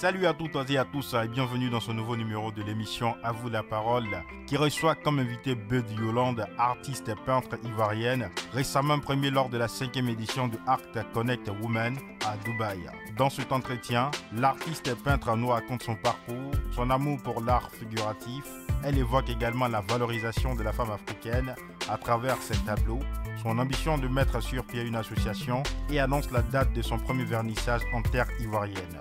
Salut à toutes et à tous et bienvenue dans ce nouveau numéro de l'émission À vous la parole qui reçoit comme invité Bud Yolande, artiste et peintre ivoirienne, récemment première lors de la 5e édition du Art Connect Women à Dubaï. Dans cet entretien, l'artiste et peintre nous raconte son parcours, son amour pour l'art figuratif. Elle évoque également la valorisation de la femme africaine à travers ses tableaux, son ambition de mettre sur pied une association et annonce la date de son premier vernissage en terre ivoirienne.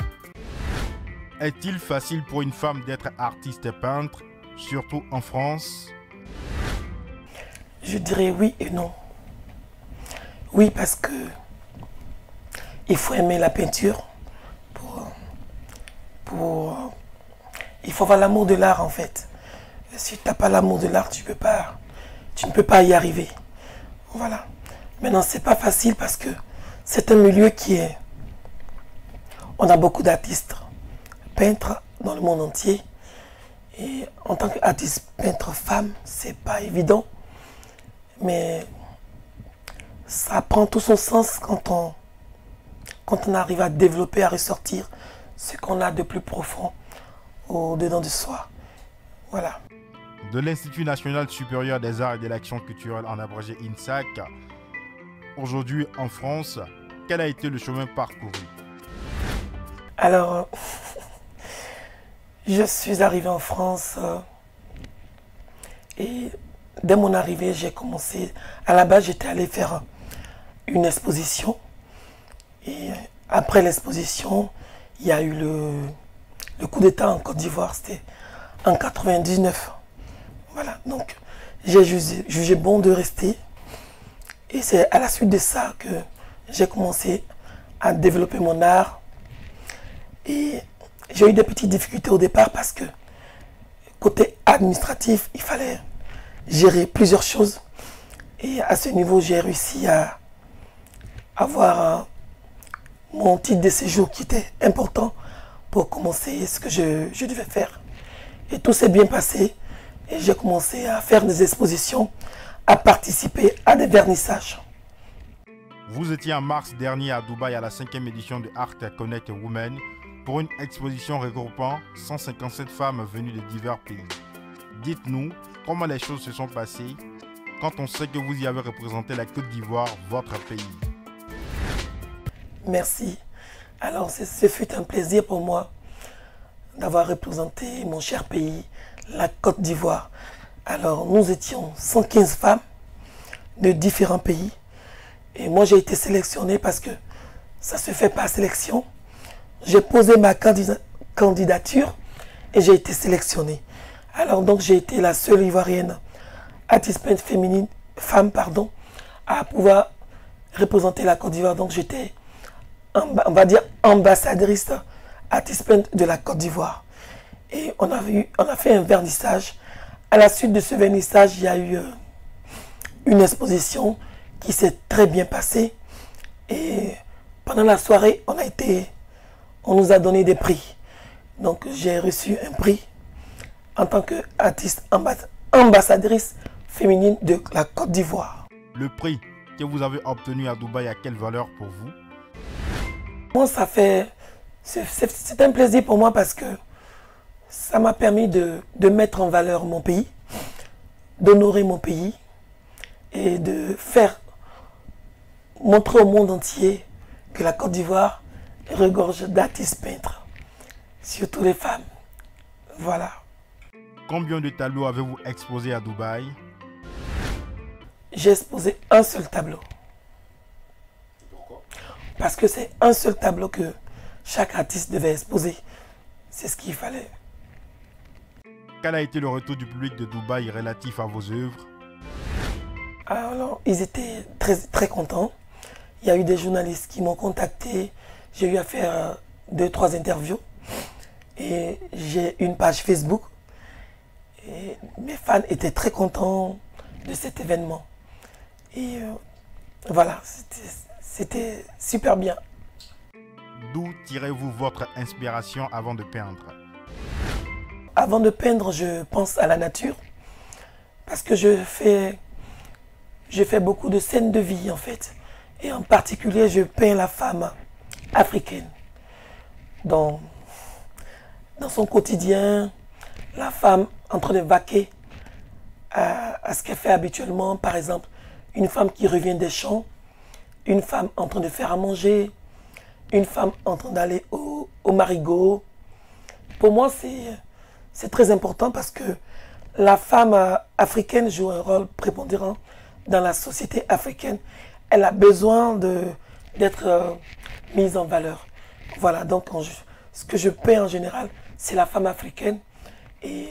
Est-il facile pour une femme d'être artiste et peintre, surtout en France? Je dirais oui et non. Oui, parce que il faut aimer la peinture. Il faut avoir l'amour de l'art en fait. Si tu n'as pas l'amour de l'art, tu ne peux pas y arriver. Voilà. Maintenant, c'est pas facile parce que c'est un milieu qui est... On a beaucoup d'artistes peintres dans le monde entier. Et en tant qu'artiste peintre femme, c'est pas évident. Mais ça prend tout son sens quand on arrive à développer, à ressortir ce qu'on a de plus profond au-dedans de soi. Voilà. De l'Institut national supérieur des arts et de l'action culturelle en abrégé INSAC, aujourd'hui en France, quel a été le chemin parcouru? Alors, je suis arrivé en France et dès mon arrivée, j'ai commencé... À la base, j'étais allé faire une exposition. Et après l'exposition, il y a eu le coup d'État en Côte d'Ivoire. C'était en 99. Voilà, donc j'ai jugé bon de rester. Et c'est à la suite de ça que j'ai commencé à développer mon art. Et j'ai eu des petites difficultés au départ parce que côté administratif, il fallait gérer plusieurs choses. Et à ce niveau, j'ai réussi à avoir mon titre de séjour qui était important pour commencer ce que je devais faire. Et tout s'est bien passé. Et j'ai commencé à faire des expositions, à participer à des vernissages. Vous étiez en mars dernier à Dubaï à la 5e édition de Art Connect Women pour une exposition regroupant 157 femmes venues de divers pays. Dites-nous comment les choses se sont passées quand on sait que vous y avez représenté la Côte d'Ivoire, votre pays. Merci. Alors, ce fut un plaisir pour moi d'avoir représenté mon cher pays, la Côte d'Ivoire. Alors, nous étions 115 femmes de différents pays. Et moi, j'ai été sélectionnée parce que ça ne se fait pas sélection. J'ai posé ma candidature et j'ai été sélectionnée. Alors, donc, j'ai été la seule Ivoirienne artiste peintre féminine, femme, pardon, à pouvoir représenter la Côte d'Ivoire. Donc, j'étais, on va dire, ambassadrice artiste peintre de la Côte d'Ivoire. Et on a fait un vernissage. À la suite de ce vernissage, il y a eu une exposition qui s'est très bien passée. Et pendant la soirée, on nous a donné des prix. Donc j'ai reçu un prix en tant qu'artiste ambassadrice féminine de la Côte d'Ivoire. Le prix que vous avez obtenu à Dubaï a quelle valeur pour vous? Moi, c'est un plaisir pour moi parce que ça m'a permis de mettre en valeur mon pays, d'honorer mon pays et de faire montrer au monde entier que la Côte d'Ivoire regorge d'artistes peintres, surtout les femmes. Voilà. Combien de tableaux avez-vous exposé à Dubaï? J'ai exposé un seul tableau. Pourquoi? Parce que c'est un seul tableau que chaque artiste devait exposer. C'est ce qu'il fallait. Quel a été le retour du public de Dubaï relatif à vos œuvres? Alors, ils étaient très, très contents. Il y a eu des journalistes qui m'ont contacté. J'ai eu à faire 2-3 interviews. Et j'ai une page Facebook. Et mes fans étaient très contents de cet événement. Et voilà, c'était super bien. D'où tirez-vous votre inspiration avant de peindre? Avant de peindre, je pense à la nature. Parce que je fais beaucoup de scènes de vie en fait. Et en particulier, je peins la femme africaine. Dans dans son quotidien, la femme en train de vaquer à ce qu'elle fait habituellement. Par exemple, une femme qui revient des champs, une femme en train de faire à manger, une femme en train d'aller au marigot. Pour moi, c'est très important parce que la femme africaine joue un rôle prépondérant dans la société africaine. Elle a besoin d'être mise en valeur. Voilà, donc ce que je peins en général, c'est la femme africaine et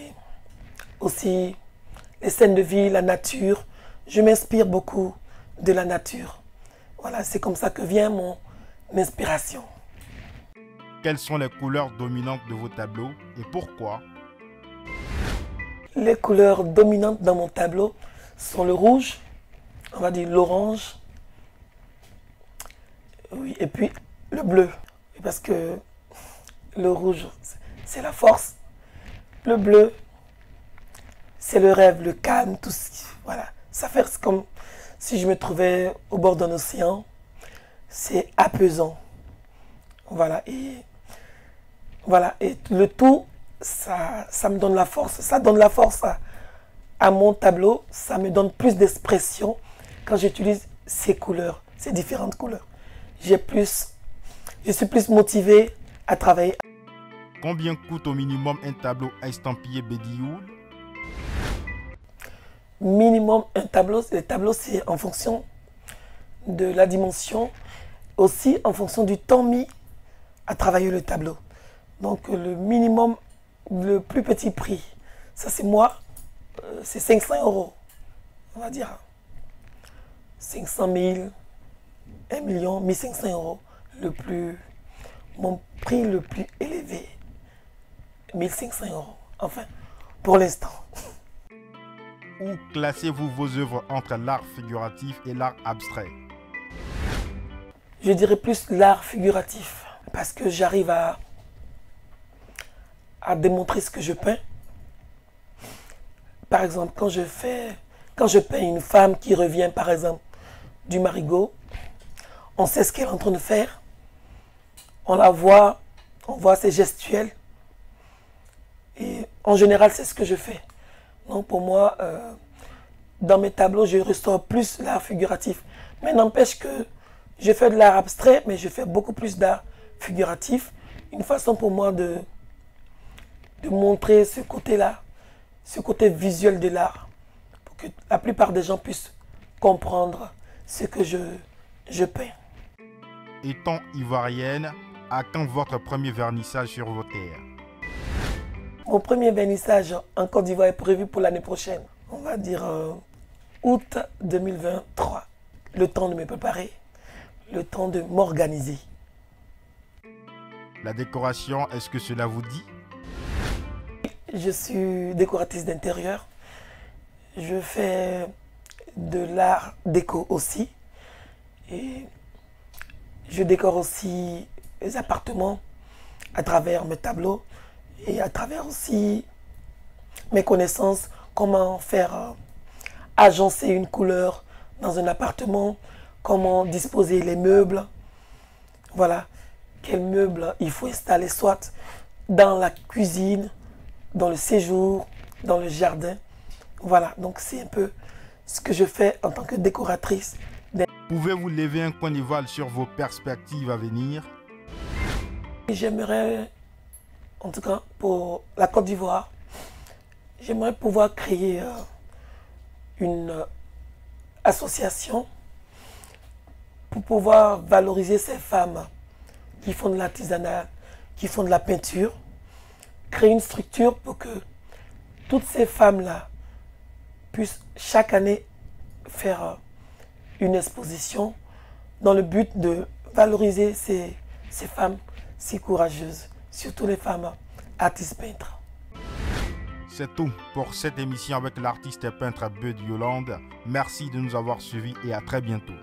aussi les scènes de vie, la nature. Je m'inspire beaucoup de la nature. Voilà, c'est comme ça que vient mon inspiration. Quelles sont les couleurs dominantes de vos tableaux et pourquoi? Les couleurs dominantes dans mon tableau sont le rouge, on va dire l'orange, oui, et puis le bleu. Parce que le rouge, c'est la force. Le bleu, c'est le rêve, le calme, tout ce. Voilà. Ça fait comme si je me trouvais au bord d'un océan. C'est apaisant. Voilà. Et le tout, ça me donne la force. Ça donne la force à mon tableau. Ça me donne plus d'expression quand j'utilise ces couleurs, ces différentes couleurs. Je suis plus motivé à travailler. Combien coûte au minimum un tableau estampillé Bedioul? Minimum un tableau, le tableau c'est en fonction de la dimension, aussi en fonction du temps mis à travailler le tableau. Donc le minimum, le plus petit prix, ça c'est moi, c'est 500 €, on va dire. 500 000, 1 million, 1500 €. Mon prix le plus élevé, 1500 €. Enfin, pour l'instant. Où classez-vous vos œuvres entre l'art figuratif et l'art abstrait? Je dirais plus l'art figuratif, parce que j'arrive à démontrer ce que je peins. Par exemple, quand je peins une femme qui revient, par exemple, du marigot, on sait ce qu'elle est en train de faire. On la voit, on voit ses gestuels. Et en général, c'est ce que je fais. Donc pour moi, dans mes tableaux, je ressors plus l'art figuratif. Mais n'empêche que je fais de l'art abstrait, mais je fais beaucoup plus d'art figuratif. Une façon pour moi de montrer ce côté-là, ce côté visuel de l'art, pour que la plupart des gens puissent comprendre ce que je peins. Étant ivoirienne, à quand votre premier vernissage sur vos terres? Mon premier vernissage en Côte d'Ivoire est prévu pour l'année prochaine. On va dire août 2023. Le temps de me préparer, le temps de m'organiser. La décoration, est-ce que cela vous dit? Je suis décoratrice d'intérieur. Je fais de l'art déco aussi. Et je décore aussi les appartements à travers mes tableaux et à travers aussi mes connaissances, comment faire agencer une couleur dans un appartement, comment disposer les meubles. Voilà, quels meubles il faut installer soit dans la cuisine, dans le séjour, dans le jardin. Voilà, donc c'est un peu ce que je fais en tant que décoratrice. Pouvez-vous lever un coin de voile sur vos perspectives à venir? J'aimerais, en tout cas pour la Côte d'Ivoire, j'aimerais pouvoir créer une association pour pouvoir valoriser ces femmes qui font de l'artisanat, qui font de la peinture, créer une structure pour que toutes ces femmes-là puissent chaque année faire une exposition dans le but de valoriser ces femmes si courageuses, surtout les femmes artistes peintres. C'est tout pour cette émission avec l'artiste et peintre Bud Yolande. Merci de nous avoir suivis et à très bientôt.